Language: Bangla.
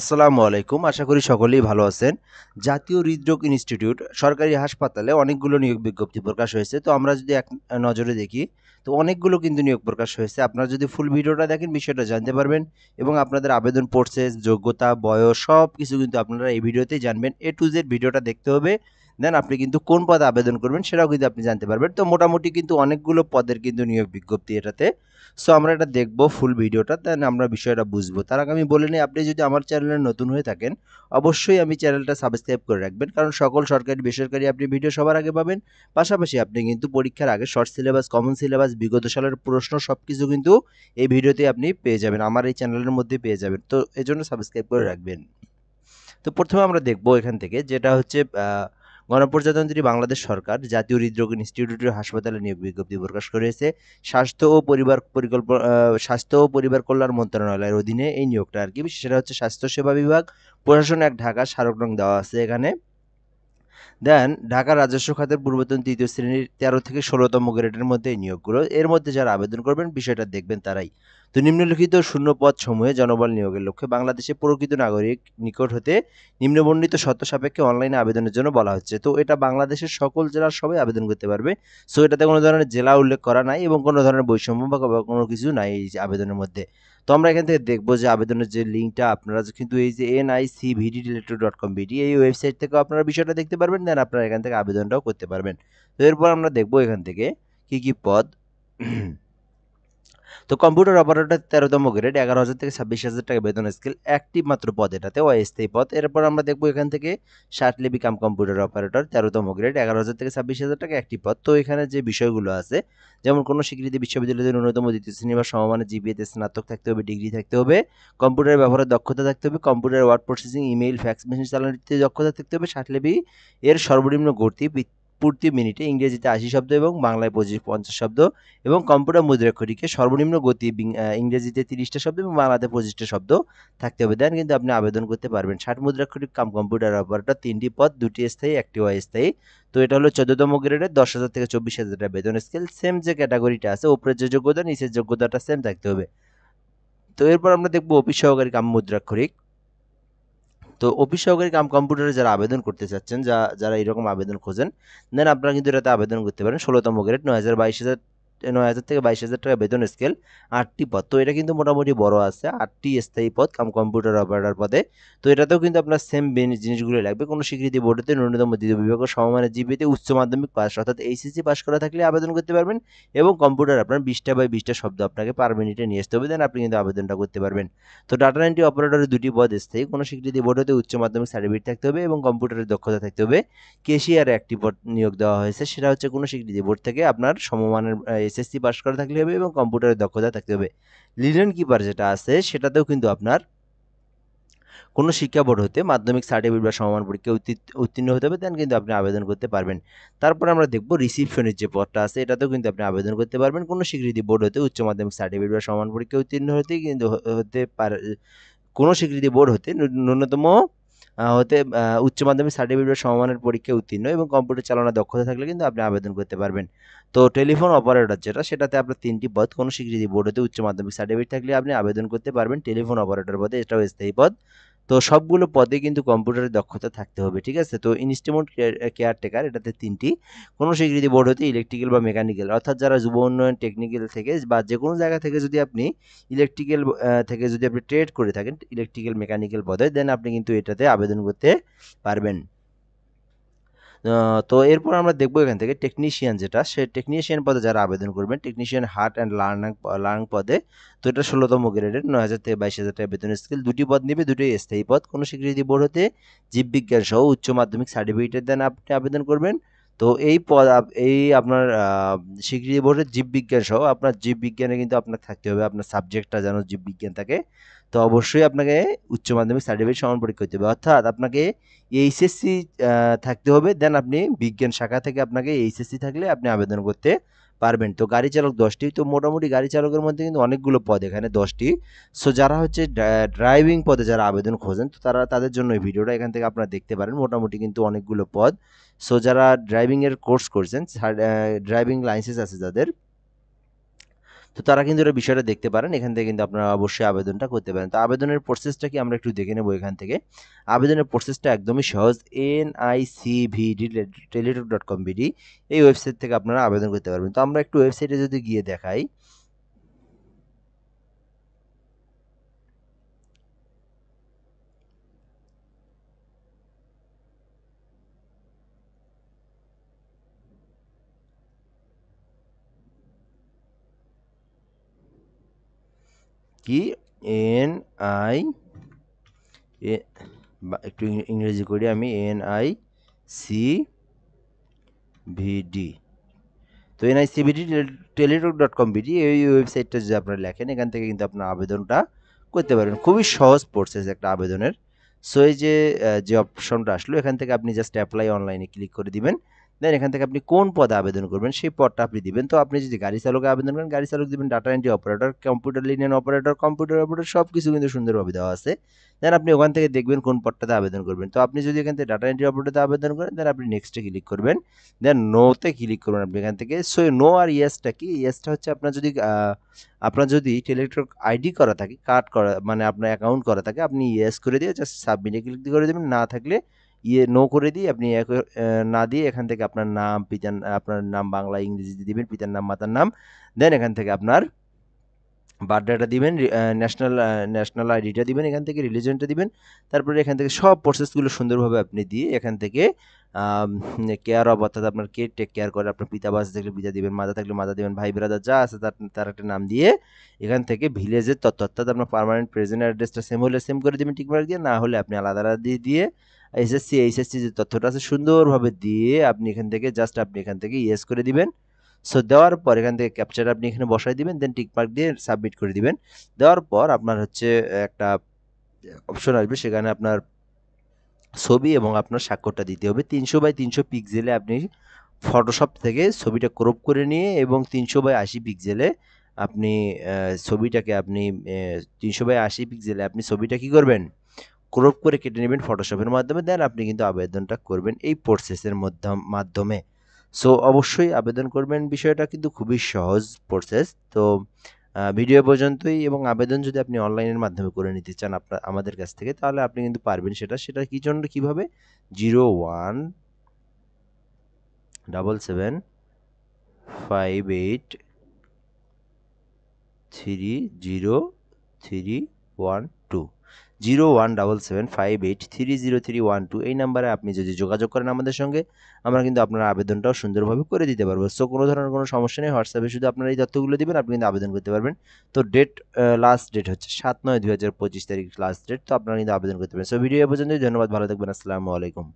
আসসালামু আলাইকুম। আশা করি সকলেই ভালো আছেন। জাতীয় হৃদরোগ ইনস্টিটিউট সরকারি হাসপাতালে অনেকগুলো নিয়োগ বিজ্ঞপ্তি প্রকাশ হয়েছে। তো আমরা যদি এক নজরে দেখি, তো অনেকগুলো কিন্তু নিয়োগ প্রকাশ হয়েছে। আপনারা যদি ফুল ভিডিওটা দেখেন বিষয়টা জানতে পারবেন এবং আপনাদের আবেদন প্রসেস, যোগ্যতা, বয়স সবকিছু কিন্তু আপনারা এই ভিডিওতেই জানবেন। A to Z ভিডিওটা দেখতে হবে। দেন আপনি কিন্তু কোন পদে আবেদন করবেন সেটাও কিন্তু আপনি জানতে পারবেন। তো মোটামুটি কিন্তু অনেকগুলো পদের কিন্তু নিয়োগ বিজ্ঞপ্তি এটাতে। সো আমরা এটা দেখব ফুল ভিডিওটা, দেন আমরা বিষয়টা বুঝবো। তার আগে আমি বলে নিই, আপনি যদি আমার চ্যানেলে নতুন হয়ে থাকেন অবশ্যই আমি চ্যানেলটা সাবস্ক্রাইব করে রাখবেন, কারণ সকল সরকারি বেসরকারি আপনি ভিডিও সবার আগে পাবেন। পাশাপাশি আপনি কিন্তু পরীক্ষার আগে শর্ট সিলেবাস, কমন সিলেবাস, বিগত সালের প্রশ্ন সবকিছু কিন্তু এই ভিডিওতে আপনি পেয়ে যাবেন, আমার এই চ্যানেলের মধ্যে পেয়ে যাবেন। তো এজন্য সাবস্ক্রাইব করে রাখবেন। তো প্রথমে আমরা দেখব এখান থেকে, যেটা হচ্ছে গণপ্রজাতন্ত্রী বাংলাদেশ সরকার জাতীয় হৃদরোগ ইনস্টিটিউটের হাসপাতালে নিয়োগ বিজ্ঞপ্তি প্রকাশ করেছে। স্বাস্থ্য ও পরিবার কল্যাণ মন্ত্রণালয়ের অধীনে এই নিয়োগটা আর কি। সেটা হচ্ছে স্বাস্থ্যসেবা বিভাগ, প্রশাসন এক, ঢাকা। স্মারক নং দেওয়া আছে এখানে। দেন ঢাকা রাজস্ব খাতের পূর্বতন তৃতীয় শ্রেণীর 13 থেকে 16তম গ্রেডের মধ্যে এই নিয়োগগুলো। এর মধ্যে যারা আবেদন করবেন বিষয়টা দেখবেন তারাই। তো নিম্নলিখিত শূন্য পদ সমূহে জনবল নিয়োগের লক্ষ্যে বাংলাদেশে প্রকৃত নাগরিক নিকট হতে নিম্নবর্ণিত শর্ত সাপেক্ষে অনলাইনে আবেদনের জন্য বলা হচ্ছে। তো এটা বাংলাদেশের সকল জেলার সবাই আবেদন করতে পারবে। সো এটাতে কোনো ধরনের জেলা উল্লেখ করা নাই এবং কোনো ধরনের বৈষম্য বা কোনো কিছু নাই এই যে আবেদনের মধ্যে। তো আমরা এখান থেকে দেখবো যে আবেদনের যে লিঙ্কটা, আপনারা কিন্তু এই যে nicvddilector.com.bd এই ওয়েবসাইট থেকেও আপনারা বিষয়টা দেখতে পারবেন। দেন আপনারা এখান থেকে আবেদনটাও করতে পারবেন। তো এরপর আমরা দেখবো এখান থেকে কি কি পদ। তো কম্পিউটার অপারেটর 13তম গ্রেড, 11,000 থেকে 26,000 টাকা বেতন স্কেল, একটি মাত্র পদ, এটাতে অস্থায়ী পদ। এরপর আমরা দেখবো এখান থেকে ষাটলিপি কাম কম্পিউটার অপারেটর 13তম গ্রেড, 11,000 থেকে 26,000 টাকা, একটি পদ। তো এখানে যে বিষয়গুলো আছে, যেমন কোনো স্বীকৃতি বিশ্ববিদ্যালয়ের ন্যূনতম দ্বিতীয় শ্রেণী বা সমমানের জিপিএতে স্নাতক থাকতে হবে, ডিগ্রি থাকতে হবে, কম্পিউটার ব্যবহারের দক্ষতা থাকতে হবে, computer word processing, email, fax machine চালানোর দক্ষতা থাকতে হবে। ষাটলিপি এর সর্বনিম্ন গতি প্রতি মিনিটে ইংরেজিতে 80 শব্দ এবং বাংলায় 50 শব্দ, এবং কম্পিউটার মুদ্রাক্ষরিকে সর্বনিম্ন গতি ইংরেজিতে 30টা শব্দ এবং বাংলাতে 25টা শব্দ থাকতে হবে। দেন কিন্তু আপনি আবেদন করতে পারবেন। 60 মুদ্রাক্ষরিক কাম কম্পিউটার অপারেটর, 3টি পদ, 2টি স্থায়ী, 1টি অস্থায়ী। তো এটা হলো 14তম গ্রেডের, 10,000 থেকে 24,000 টাকা বেতন স্কেল। সেম যে ক্যাটাগরিটা আছে, উপরের যে যোগ্যতা নিচের যোগ্যতাটা সেম থাকতে হবে। তো এরপর আমরা দেখবো অফিস সহকারী কাম মুদ্রাক্ষরিক। তো অফিস সহকারী কাম কম্পিউটারে যারা আবেদন করতে চাচ্ছেন, যারা এরকম আবেদন খোঁজেন, দেন আপনারা কিন্তু এটাতে আবেদন করতে পারেন। 16তম গ্রেড, 9,000 থেকে 22,000 টাকা বেতন স্কেল, 8টি পদ। তো এটা কিন্তু মোটামুটি বড় আছে, 8টি স্থায়ী পদ কাম কম্পিউটার অপারেটর পদে। তো এটাতেও কিন্তু আপনার সেম জিনিসগুলো লাগবে। কোনো স্বীকৃতি বোর্ডেতে ন্যূনতম দ্বিতীয় বিভাগ ও সমমানের জিপিএতে উচ্চ মাধ্যমিক পাস অর্থাৎ এইচএসসি পাস করা থাকলে আবেদন করতে পারবেন, এবং কম্পিউটার আপনার 20টা বাই 20টা শব্দ আপনাকে পার মিনিটে নিয়ে আসতে হবে। দেন আপনি কিন্তু আবেদনটা করতে পারবেন। তো ডাটা এন্ট্রি অপারেটরের 2টি পদ স্থায়ী, কোনো স্বীকৃতি বোর্ড হতে উচ্চ মাধ্যমিক সার্টিফিকেট থাকতে হবে এবং কম্পিউটারের দক্ষতা থাকতে হবে। কেশিয়ার একটি পদ নিয়োগ দেওয়া হয়েছে, সেটা হচ্ছে কোনো স্বীকৃতি বোর্ড থেকে আপনার সমমানের এসএসসি পাস করা থাকলে হবে এবং কম্পিউটারের দক্ষতা থাকতে হবে। লিনেন কিপার যেটা আছে সেটাতেও কিন্তু আপনার কোনো শিক্ষা বোর্ড হতে মাধ্যমিক সার্টিফিকেট বা সমমান পরীক্ষায় উত্তীর্ণ হতে হবে। দেন কিন্তু আপনি আবেদন করতে পারবেন। তারপর আমরা দেখব রিসিপশনের যে পদটা আছে, এটাতেও কিন্তু আপনি আবেদন করতে পারবেন। কোনো স্বীকৃতি বোর্ড হতে উচ্চ মাধ্যমিক সার্টিফিকেট বা সমান পরীক্ষায় উত্তীর্ণ হতেই কিন্তু হতে পারে। কোনো স্বীকৃতি বোর্ড হতে ন্যূনতম উচ্চ মাধ্যমিক সার্টিফিকেট বা সমমানের পরীক্ষায় উত্তীর্ণ এবং কম্পিউটার চালানোর দক্ষতা থাকলে কিন্তু আপনি আবেদন করতে পারবেন। তো টেলিফোন অপারেটর যেটা, সেটাতে আপনার 3টি পদ, কোনো স্বীকৃতি বোর্ড হতে উচ্চ মাধ্যমিক সার্টিফিকেট থাকলে আপনি আবেদন করতে পারবেন টেলিফোন অপারেটর পদে, এটাও স্থায়ী পদ। তো সবগুলো পদে কিন্তু কম্পিউটারের দক্ষতা থাকতে হবে, ঠিক আছে। তো ইনস্ট্রুমেন্ট কেয়ারটেকার, এটাতে 3টি, কোনো স্বীকৃতি বোর্ড হতে ইলেকট্রিক্যাল বা মেকানিক্যাল অর্থাৎ যারা যুব উন্নয়ন টেকনিক্যাল থেকে বা যে কোনো জায়গা থেকে যদি আপনি ইলেকট্রিক্যাল থেকে যদি আপনি ট্রেড করে থাকেন ইলেকট্রিক্যাল মেকানিক্যাল পদে, দেন আপনি কিন্তু এটাতে আবেদন করতে পারবেন। তো এরপর আমরা দেখবো এখান থেকে টেকনিশিয়ান যেটা, সে টেকনিশিয়ান পদে যারা আবেদন করবেন, টেকনিশিয়ান হার্ট অ্যান্ড লার্নিং পদে। তো এটা 16তম গ্রেডের, 9,000 থেকে 22,000 টাকা বেতন স্কেল, 2টি পদ নিবে, 2টোই স্থায়ী পদ। কোনো স্বীকৃতি বোর্ড হতে জীববিজ্ঞান সহ উচ্চ মাধ্যমিক সার্টিফিকেটের দেন আপনি আবেদন করবেন। তো এই পদ এই আপনার স্বীকৃতি বোর্ডের জীববিজ্ঞান সহ আপনার জীববিজ্ঞানে কিন্তু আপনার থাকতে হবে, আপনার সাবজেক্টটা যেন জীববিজ্ঞান থাকে। তো অবশ্যই আপনাকে উচ্চ মাধ্যমিক সার্টিফিকেট সমান পরীক্ষা করতে হবে, অর্থাৎ আপনাকে এইচএসসি থাকতে হবে। দেন আপনি বিজ্ঞান শাখা থেকে আপনাকে এইচএসসি থাকলে আপনি আবেদন করতে পারবেন। তো গাড়ি চালক 10টি। তো মোটামুটি গাড়ি চালকের মধ্যে কিন্তু অনেকগুলো পদ, এখানে 10টি। সো যারা হচ্ছে ড্রাইভিং পদে যারা আবেদন খোঁজেন, তো তাদের জন্য এই ভিডিওটা এখান থেকে আপনারা দেখতে পারেন। মোটামুটি কিন্তু অনেকগুলো পদ। সো যারা ড্রাইভিংয়ের কোর্স করছেন, ড্রাইভিং লাইসেন্স আছে যাদের, তো তারা কিন্তু এটা বিষয়টা দেখতে পারেন। এখান থেকে কিন্তু আপনারা অবশ্যই আবেদনটা করতে পারেন। তো আবেদনের প্রসেসটা কি আমরা একটু দেখে নেব এখান থেকে। আবেদনের প্রসেসটা একদমই সহজ। nicvd.teletalk.com.bd এই ওয়েবসাইট থেকে আপনারা আবেদন করতে পারবেন। তো আমরা একটু ওয়েবসাইটে যদি গিয়ে দেখাই, কি এন আই এ একটু ইংরেজি করি আমি, NICVD। তো NICVD teletalk.com.bd এই ওয়েবসাইটটা যদি আপনারা লেখেন, এখান থেকে কিন্তু আপনার আবেদনটা করতে পারবেন। খুবই সহজ প্রসেস একটা আবেদনের। সো এই যে অপশনটা আসলো, এখান থেকে আপনি জাস্ট অ্যাপ্লাই অনলাইনে ক্লিক করে দিবেন। দেন এখান থেকে আপনি কোন পদে আবেদন করবেন সেই পদটা আপনি দিবেন। তো আপনি যদি গাড়ি চালকে আবেদন করেন, গাড়ি চালক দিবেন, ডাটা এন্ট্রি অপারেটর, কম্পিউটার লিনিয়ান অপারেটর, কম্পিউটার অপারেটর, সব কিছু কিন্তু সুন্দরভাবে দেওয়া আছে। দেন আপনি ওখান থেকে দেখবেন কোন পদটাতে আবেদন করবেন। তো আপনি যদি এখান থেকে ডাটা এন্ট্রি অপারেটরতে আবেদন করেন, দেন আপনি নেক্সটে ক্লিক করবেন। দেন নোতে ক্লিক করবেন আপনি এখান থেকে। সো নো আর ইয়েসটা কি? ইয়েসটা হচ্ছে আপনার যদি টেলিটক আইডি করা থাকে, কার্ড করা মানে আপনার অ্যাকাউন্ট করা থাকে, আপনি ইয়েস করে দিয়ে জাস্ট সাবমিটে ক্লিক করে দেবেন। না থাকলে নো করে দিয়ে আপনি না দিয়ে এখান থেকে আপনার নাম, আপনার নাম বাংলা ইংরেজিতে দিবেন, পিতার নাম, মাতার নাম। দেন এখান থেকে আপনার বার্থডেটা দিবেন, ন্যাশনাল আইডিটা দিবেন, এখান থেকে রিলিজনটা দিবেন। তারপরে এখান থেকে সব প্রসেসগুলো সুন্দরভাবে আপনি দিয়ে এখান থেকে কেয়ার অফ, অর্থাৎ আপনার কে টেক কেয়ার করে, আপনার পিতা বাস থাকলে পিতা দিবেন, মাতা থাকলে মাতা দিবেন, ভাই ব্রাদার যা আছে তার একটা নাম দিয়ে এখান থেকে ভিলেজের তথ্য, অর্থাৎ আপনার পার্মানেন্ট প্রেজেন্ট অ্যাড্রেসটা সেম হলে সেম করে দিবেন টিকমার্ক দিয়ে, না হলে আপনি আলাদা আলাদা দিয়ে এইচএসসি যে তথ্যটা আছে সুন্দরভাবে দিয়ে আপনি এখান থেকে ইয়েস করে দিবেন। সো দেওয়ার পর এখান থেকে ক্যাপচার আপনি এখানে বসাই দিবেন, দেন টিকমার্ক দিয়ে সাবমিট করে দিবেন। দেওয়ার পর আপনার হচ্ছে একটা অপশন আসবে, সেখানে আপনার ছবি এবং আপনার স্বাক্ষরটা দিতে হবে। 300x300 পিক্সেলে আপনি ফটোশপ থেকে ছবিটা ক্রপ করে নিয়ে এবং 300x80 পিক্সেলে আপনি ছবিটাকে আপনি 300x80 পিক্সেলে আপনি ছবিটা কি করবেন, ক্রপ করে কেটে নেবেন ফটোশপের মাধ্যমে। দেন আপনি কিন্তু আবেদনটা করবেন এই প্রসেসের মাধ্যমে। সো অবশ্যই আবেদন করবেন, বিষয়টা কিন্তু খুবই সহজ প্রসেস। তো ভিডিও পর্যন্তই, এবং আবেদন যদি আপনি অনলাইনের মাধ্যমে করে নিতে চান আমাদের কাছ থেকে, তাহলে আপনি কিন্তু পারবেন সেটা কি জন্য কিভাবে 017758303012 017758303012 এই নাম্বারে আপনি যদি যোগাযোগ করেন আমাদের সঙ্গে, আমরা কিন্তু আপনার আবেদনটাও সুন্দরভাবে করে দিতে পারবো। সো কোনো ধরনের কোনো সমস্যা নেই, হোয়াটসঅ্যাপে শুধু আপনার এই তথ্যগুলো দিবেন, আপনি কিন্তু আবেদন করতে পারবেন। তো লাস্ট ডেট হচ্ছে 7/9/2025 তারিখ লাস্ট ডেট। তো আপনারা কিন্তু আবেদন করতে পারেন। সো ভিডিও পর্যন্তই, ধন্যবাদ, ভালো থাকবেন, আসসালামু আলাইকুম।